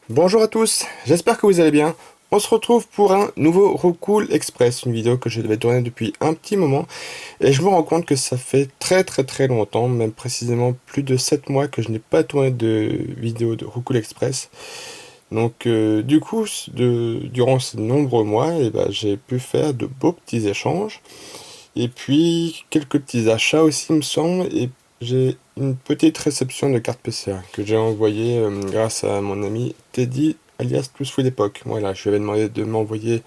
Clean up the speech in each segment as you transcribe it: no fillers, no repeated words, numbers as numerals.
Bonjour à tous, j'espère que vous allez bien. On se retrouve pour un nouveau Recool Express, une vidéo que je devais tourner depuis un petit moment et je me rends compte que ça fait très longtemps, même précisément plus de 7 mois que je n'ai pas tourné de vidéo de Recool Express. Donc du coup, durant ces nombreux mois, j'ai pu faire de beaux petits échanges et puis quelques petits achats aussi me semble et j'ai une petite réception de carte PCR que j'ai envoyée grâce à mon ami Teddy alias Plus Full Époque. Voilà, je lui avais demandé de m'envoyer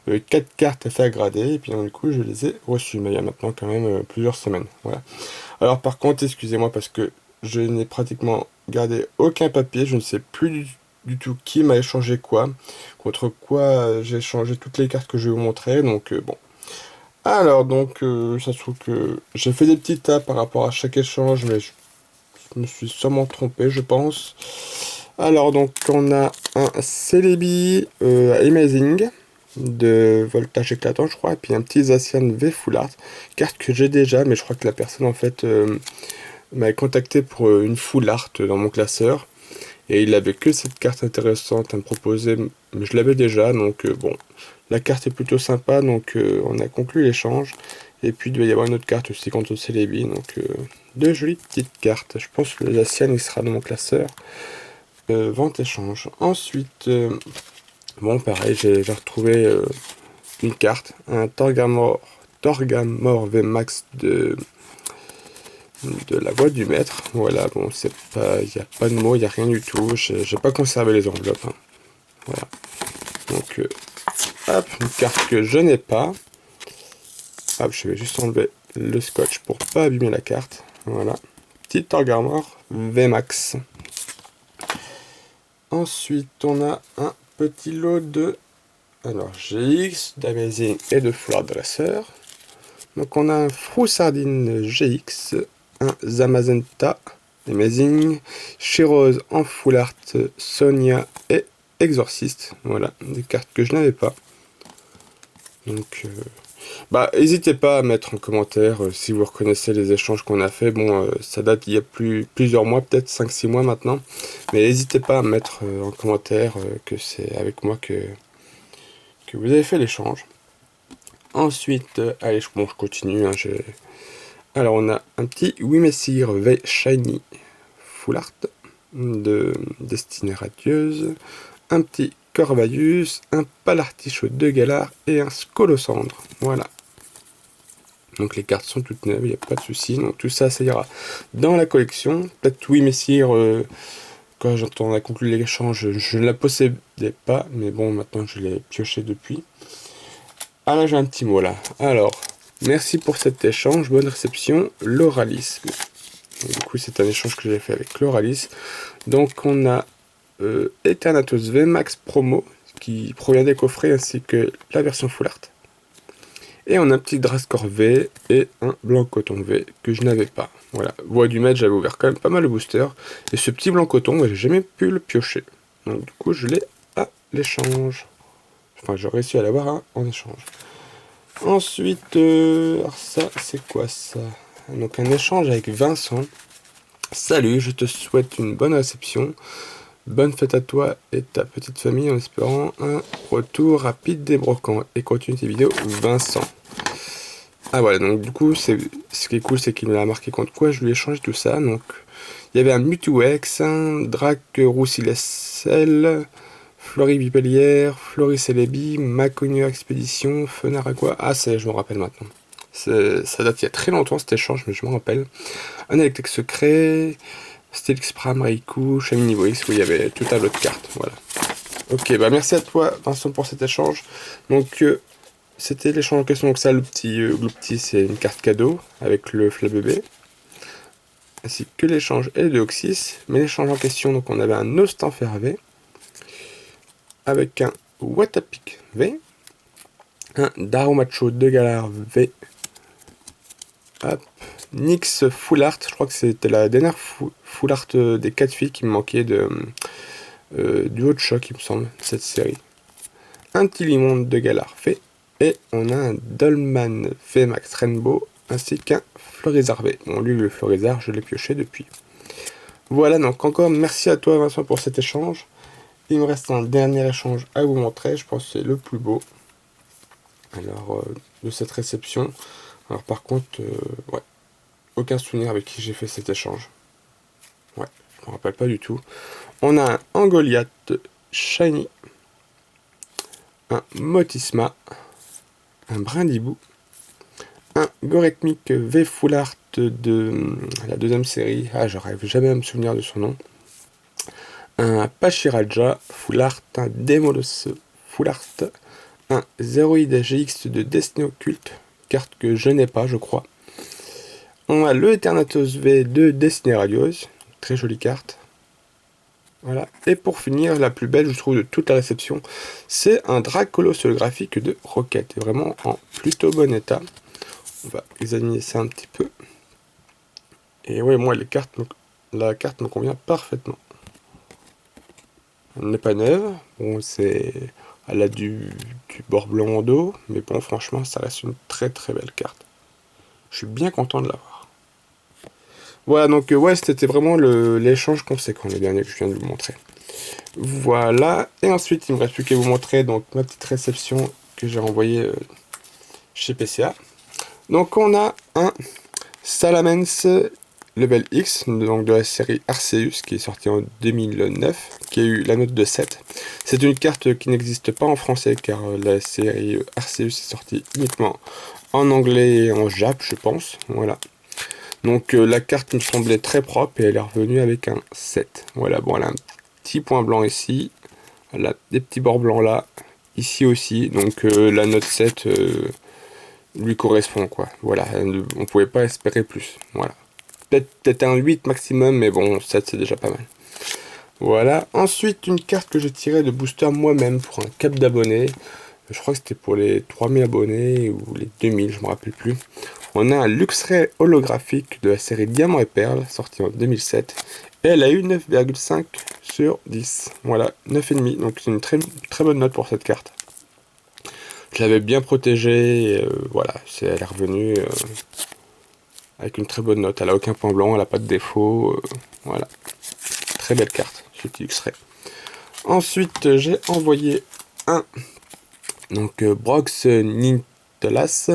4 cartes à faire grader et puis du coup je les ai reçues, mais il y a maintenant quand même plusieurs semaines. Voilà. Alors par contre, excusez-moi parce que je n'ai pratiquement gardé aucun papier, je ne sais plus du tout qui m'a échangé quoi, contre quoi j'ai échangé toutes les cartes que je vais vous montrer, donc bon. Alors donc, ça se trouve que j'ai fait des petits tas par rapport à chaque échange, mais je me suis sûrement trompé, je pense. Alors donc, on a un Celebi Amazing de voltage éclatant, je crois, et puis un petit Zacian V Full Art, carte que j'ai déjà, mais je crois que la personne en fait m'a contacté pour une Full Art dans mon classeur. Et il avait que cette carte intéressante à me proposer, mais je l'avais déjà, donc bon. La carte est plutôt sympa, donc on a conclu l'échange. Et puis il doit y avoir une autre carte aussi contre Celebi, donc deux jolies petites cartes. Je pense que la sienne il sera dans mon classeur. Vente-échange. Ensuite, bon pareil, j'ai retrouvé une carte, un Torgamor VMAX de la voix du maître. Voilà, bon, c'est pas, il n'y a pas de mots, il n'y a rien du tout. J'ai pas conservé les enveloppes. Hein. Voilà. Donc, hop, une carte que je n'ai pas. Hop, je vais juste enlever le scotch pour pas abîmer la carte. Voilà. Petite Torgarmor VMAX. Ensuite, on a un petit lot de alors GX, d'Amazing et de Floor Dresser. Donc, on a un Froussardine GX, un Zamazenta Amazing, Chirose en full art, Sonia et Exorciste. Voilà, des cartes que je n'avais pas. Donc, n'hésitez pas à mettre en commentaire si vous reconnaissez les échanges qu'on a fait. Bon, ça date il y a plusieurs mois, peut-être 5-6 mois maintenant. Mais n'hésitez pas à mettre en commentaire que c'est avec moi que vous avez fait l'échange. Ensuite, allez, bon, je continue. Hein, alors, on a un petit Wimessir V Shiny Full Art de Destinée Radieuse, un petit Corvalius, un Palartichaut de Galar et un Scolocendre. Voilà. Donc les cartes sont toutes neuves, il n'y a pas de souci. Donc tout ça, ça ira dans la collection. Peut-être oui, messire, quand on a conclu l'échange, je ne la possédais pas, mais bon, maintenant je l'ai pioché depuis. Ah là, j'ai un petit mot là. Alors, merci pour cet échange, bonne réception, Loralis. Du coup, c'est un échange que j'ai fait avec Loralis. Donc on a Eternatus V Max Promo, qui provient des coffrets, ainsi que la version Full Art. Et on a un petit Drascore V et un Blanc Coton V que je n'avais pas. Voilà, voix du maître, j'avais ouvert quand même pas mal de boosters. Et ce petit Blanc Coton, j'ai jamais pu le piocher. Donc du coup, je l'ai à l'échange. Enfin, j'ai réussi à l'avoir en échange. Ensuite, alors ça, c'est quoi ça? Donc un échange avec Vincent. Salut, je te souhaite une bonne réception. Bonne fête à toi et ta petite famille en espérant un retour rapide des brocants. Et continue tes vidéos, Vincent. Ah voilà, donc du coup, ce qui est cool, c'est qu'il m'a marqué contre quoi je lui ai changé tout ça. Donc, il y avait un Mutuex, un Drac Roussilessel, Flory Vipellière, Flory Celebi, Maconio Expédition, Fenaragua. Ah, je me rappelle maintenant. Ça date il y a très longtemps cet échange, mais je me rappelle. Un Electric Secret, Stelix Pram, Reiku, Shamini Voix, où il y avait tout un lot de cartes. Voilà. Ok, bah merci à toi, Vincent, pour cet échange. Donc, c'était l'échange en question. Donc, ça, le petit, c'est une carte cadeau avec le Flabébé. Ainsi que l'échange et de Oxys. Mais l'échange en question, donc, on avait un Ostanfer V avec un Watapic V, un Darumacho de Galar V. Hop. Nyx Full Art, je crois que c'était la dernière Full Art des 4 filles qui me manquait du haut de choc, il me semble, cette série. Un petit limon de Galar fait, et on a un Dolman VMAX Rainbow, ainsi qu'un Florizard V. Bon, lui, le Florizard, je l'ai pioché depuis. Voilà, donc encore merci à toi, Vincent, pour cet échange. il me reste un dernier échange à vous montrer, je pense que c'est le plus beau. Alors, de cette réception. Alors par contre, ouais, aucun souvenir avec qui j'ai fait cet échange. Ouais, je me rappelle pas du tout. On a un Angoliath Shiny, un Motisma, un Brindibou, un Gorethmic V Full Art de la deuxième série. Ah, j'arrive jamais à me souvenir de son nom. Un Pachiraja Full Art, un Demolos Full Art, un Zeroid GX de Destiny Occult, carte que je n'ai pas, je crois. On a le Eternatus V de Destiny Radios, très jolie carte. Voilà. Et pour finir, la plus belle, je trouve, de toute la réception, c'est un Dracolos holographique de Rocket. Vraiment en plutôt bon état. On va examiner ça un petit peu. Et oui, moi, la carte me convient parfaitement. Elle n'est pas neuve. Bon, elle a du bord blanc en dos. Mais bon, franchement, ça reste une très très belle carte. Je suis bien content de l'avoir. Voilà, donc ouais, c'était vraiment l'échange conséquent, le dernier que je viens de vous montrer. Voilà, et ensuite il me reste plus qu'à vous montrer donc ma petite réception que j'ai envoyée chez PCA. Donc on a un Salamence Level X, donc de la série Arceus, qui est sorti en 2009, qui a eu la note de 7. C'est une carte qui n'existe pas en français, car la série Arceus est sortie uniquement en anglais et en jap, je pense. Voilà. Donc la carte me semblait très propre et elle est revenue avec un 7. Voilà, bon, elle a un petit point blanc ici, elle a des petits bords blancs là, ici aussi, donc la note 7 lui correspond, quoi. Voilà, on pouvait pas espérer plus, voilà. Peut-être un 8 maximum, mais bon, 7 c'est déjà pas mal. Voilà, ensuite une carte que j'ai tirée de booster moi-même pour un cap d'abonnés. Je crois que c'était pour les 3000 abonnés ou les 2000, je me rappelle plus. On a un Luxray holographique de la série Diamant et Perle, sorti en 2007. Et elle a eu 9,5 sur 10. Voilà, 9,5. Donc c'est une très, très bonne note pour cette carte. Je l'avais bien protégée. Et, voilà, elle est revenue avec une très bonne note. Elle a aucun point blanc, elle n'a pas de défaut. Voilà, très belle carte, cette Luxray. Ensuite, j'ai envoyé un Brox Nintelas.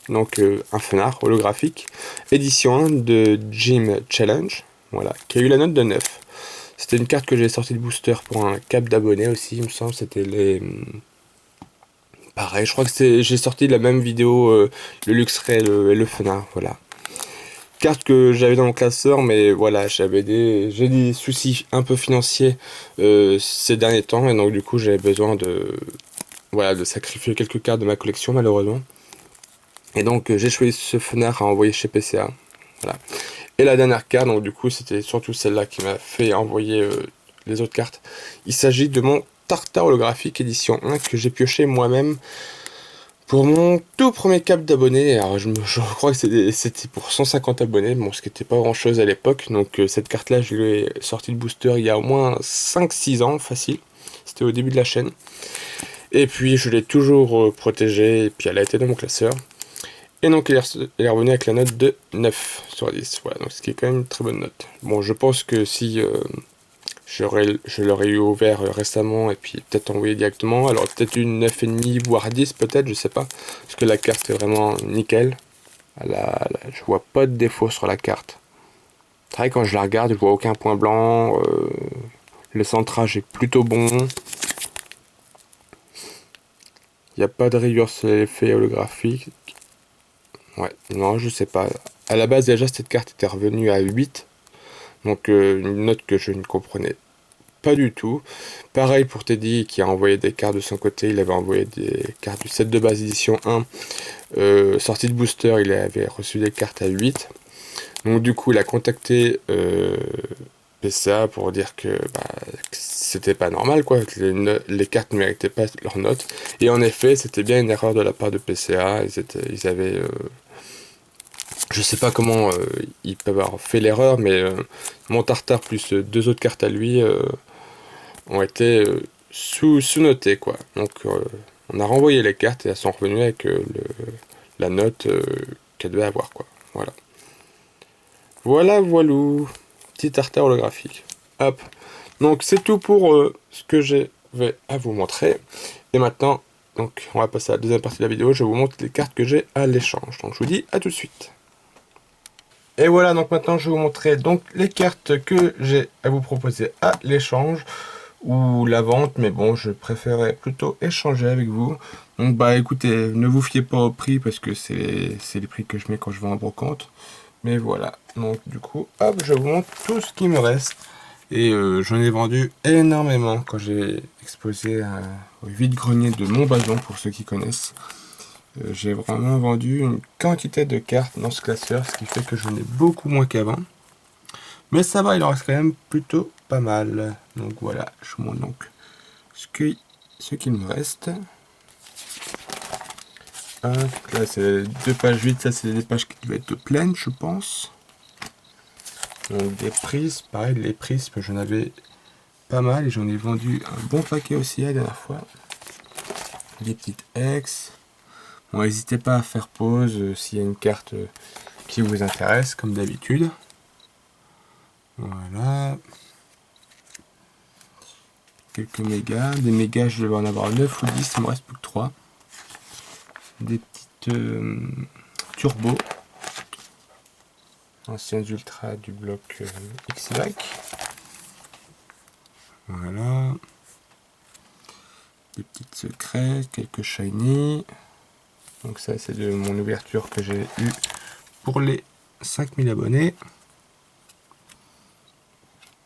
Donc un Fenard holographique, édition 1 de Gym Challenge, voilà, qui a eu la note de 9. C'était une carte que j'ai sortie de booster pour un cap d'abonnés aussi, il me semble, c'était les... Pareil, je crois que j'ai sorti de la même vidéo le Luxray et le Fenard, voilà. Carte que j'avais dans mon classeur, mais voilà, j'ai des soucis un peu financiers ces derniers temps, et donc du coup j'avais besoin voilà, de sacrifier quelques cartes de ma collection malheureusement. Et donc j'ai choisi ce Fenard à envoyer chez PCA. Voilà. Et la dernière carte, donc du coup c'était surtout celle-là qui m'a fait envoyer les autres cartes. Il s'agit de mon Tartare holographique édition 1 que j'ai pioché moi-même pour mon tout premier cap d'abonnés. Alors je crois que c'était pour 150 abonnés, bon ce qui n'était pas grand chose à l'époque. Donc cette carte-là je l'ai sortie de booster il y a au moins 5-6 ans facile. C'était au début de la chaîne. Et puis je l'ai toujours protégée et puis elle a été dans mon classeur. Et donc elle est revenue avec la note de 9 sur 10, voilà, donc ce qui est quand même une très bonne note. Bon, je pense que si je l'aurais eu ouvert récemment et puis peut-être envoyé directement, alors peut-être une 9,5 voire 10 peut-être, je sais pas, parce que la carte est vraiment nickel. Je vois pas de défaut sur la carte. C'est vrai, quand je la regarde, je vois aucun point blanc, le centrage est plutôt bon. Il n'y a pas de rayures sur l'effet holographique. Ouais, non, je sais pas. À la base, déjà, cette carte était revenue à 8. Donc, une note que je ne comprenais pas du tout. Pareil pour Teddy, qui a envoyé des cartes de son côté. Il avait envoyé des cartes du set de base édition 1. Sortie de booster, il avait reçu des cartes à 8. Donc, du coup, il a contacté PCA pour dire que c'était pas normal, quoi. Que les cartes ne méritaient pas leur note. Et en effet, c'était bien une erreur de la part de PCA. Ils avaient... je sais pas comment ils peuvent avoir fait l'erreur, mais mon Tartare plus deux autres cartes à lui ont été sous-notées, quoi. Donc on a renvoyé les cartes et elles sont revenues avec la note qu'elles devaient avoir, quoi. Voilà. Voilà, voilou. Petit Tartare holographique. Hop. Donc c'est tout pour ce que j'ai à vous montrer. Et maintenant, donc, on va passer à la deuxième partie de la vidéo. Je vous montre les cartes que j'ai à l'échange. Donc je vous dis à tout de suite. Et voilà, donc maintenant je vais vous montrer donc les cartes que j'ai à vous proposer à l'échange ou la vente, mais bon, je préférais plutôt échanger avec vous. Donc bah écoutez, ne vous fiez pas au prix parce que c'est les prix que je mets quand je vais en brocante. Mais voilà, donc du coup, hop, je vous montre tout ce qui me reste. Et j'en ai vendu énormément quand j'ai exposé au vide-grenier de Montbazon, pour ceux qui connaissent. J'ai vraiment vendu une quantité de cartes dans ce classeur, ce qui fait que j'en ai beaucoup moins qu'avant. Mais ça va, il en reste quand même plutôt pas mal. Donc voilà, je vous montre donc ce qu'il me reste. Donc là c'est 2 pages vides, ça c'est des pages qui devaient être pleines je pense. Donc des prises, pareil les prises, j'en avais pas mal et j'en ai vendu un bon paquet aussi la dernière fois. Des petites ex. Bon, n'hésitez pas à faire pause s'il y a une carte qui vous intéresse, comme d'habitude. Voilà. Quelques mégas. Des mégas, je vais en avoir 9 ou 10, il me reste plus que 3. Des petites turbos. Anciennes ultra du bloc XY. Voilà. Des petites secrets, quelques shiny. Donc ça c'est de mon ouverture que j'ai eu pour les 5000 abonnés.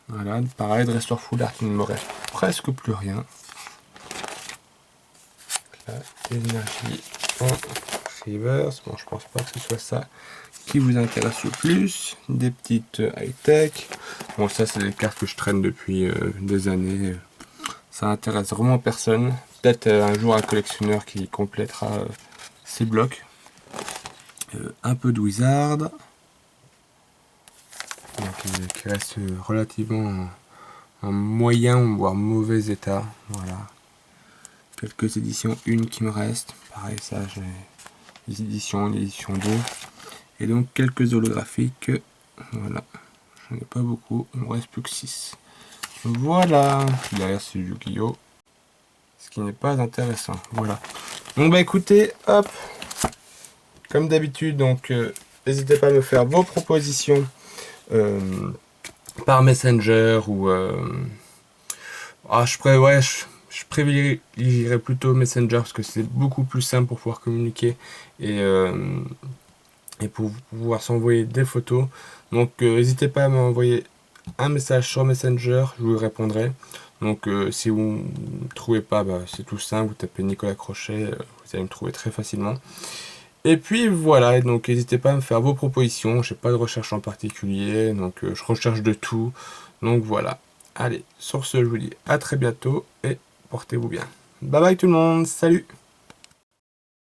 Voilà, pareil, de Restore Full Art, il ne me reste presque plus rien. Là, l'énergie en reverse. Bon, je pense pas que ce soit ça qui vous intéresse le plus. Des petites high-tech. Bon, ça c'est des cartes que je traîne depuis des années. Ça intéresse vraiment personne. Peut-être un jour un collectionneur qui complétera ces blocs. Un peu de Wizard. Donc, qui reste relativement en moyen voire mauvais état. Voilà. Quelques éditions 1 qui me restent. Pareil, ça j'ai des éditions 1, des éditions 2. Et donc quelques holographiques. Voilà. J'en ai pas beaucoup. Il me reste plus que 6. Voilà. Derrière c'est Yu-Gi-Oh! Ce qui n'est pas intéressant. Voilà. Donc bah écoutez, hop. Comme d'habitude, donc n'hésitez pas à me faire vos propositions par Messenger ou je privilégierais plutôt Messenger parce que c'est beaucoup plus simple pour pouvoir communiquer et pour pouvoir s'envoyer des photos. Donc n'hésitez pas à m'envoyer un message sur Messenger, je vous répondrai. Donc si vous ne trouvez pas, bah, c'est tout simple, vous tapez Nicolas Crochet, vous allez me trouver très facilement. Et puis voilà, donc n'hésitez pas à me faire vos propositions, j'ai pas de recherche en particulier, donc je recherche de tout. Donc voilà, allez, sur ce je vous dis à très bientôt et portez-vous bien. Bye bye tout le monde, salut!